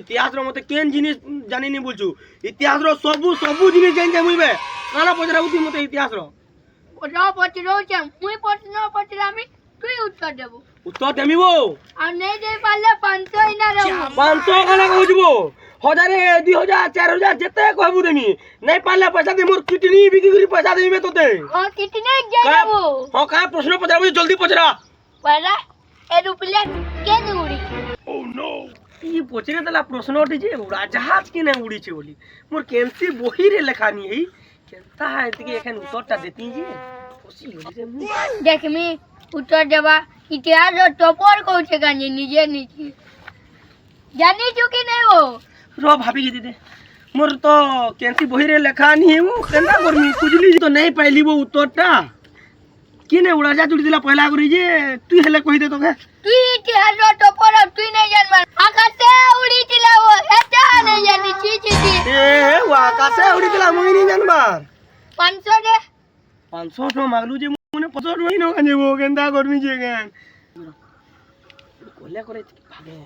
ইতিহাসর মতে কেন জিনিস জানিনি বলছু ইতিহাসর সবু জিনিস জানি মুইবে কানা পচরাবু তুই মতে ইতিহাসর পচরৌছে মুই প্রশ্ন পচরামি তুই উত্তর দেবো উত্তর দেমিবো আর নেই দেই পারলে 500 ইনা দেবো 500 কানা কইবো 1000 2000 4000 যেতে কইবু দেমি নাই পারলে পয়সা দে মোর কিডনি বিক্রি করে পয়সা দেমি তোতে কিতনে যাই দেবো কা প্রশ্ন পচরাবু জলদি পচরা পয়লা এরোপ্লেন কেন উড়ি ই পচরে দেলা প্রশ্ন উঠিছে উড়াজাহাজ কেনে উড়িছে বলি মোর কেনসি বহিরে লেখা নি এই কেনতা এদিকে এখানে উত্তরটা দেতি যে ফসি হলি রে মু দেখমি উত্তর দেবা ইতিহাস টপর কইছে গানি নিজে নিজে জানি চুকি নাই ও র ভাবি কি দিদে মোর তো কেনসি বহিরে লেখা নি ও কেনতা করমি খুঁজলি তো নাই পাইলিবো উত্তরটা কিনে উড়াজাহাজ উড়ি দিলা পয়লা করি যে তুই হেলে কই দে তোকে তুই ইতিহাস টপর তুই নাই জানবার আকাশে উড়িছিল ও এটা নাই জানি ছি ছি ছি এ ও আকাশে উড়ি দিলা মুই নি জানবার 500 দে 500 টাকা মাগলু যে মনে 500 টাকা নো কানে বো কেনতা করমি যে কেন কোলে করে ভাগে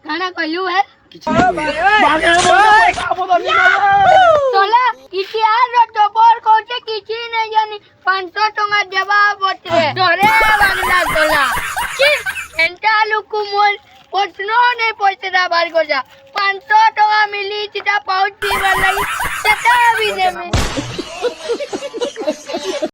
কানা কইলু হে কিছু ভাগে বল তোলা ইতিহাস টপর কইছে কিছু নাই জানি 500 টাকা দেবা বটে ধরে বাংলা তোলা কি এন্টা লুকু মোর প্রশ্ন নেই পয়সা বার গজা 500 টাকা মিলি চিটা পাউচ দিবার লাগি সেটা বি নেবে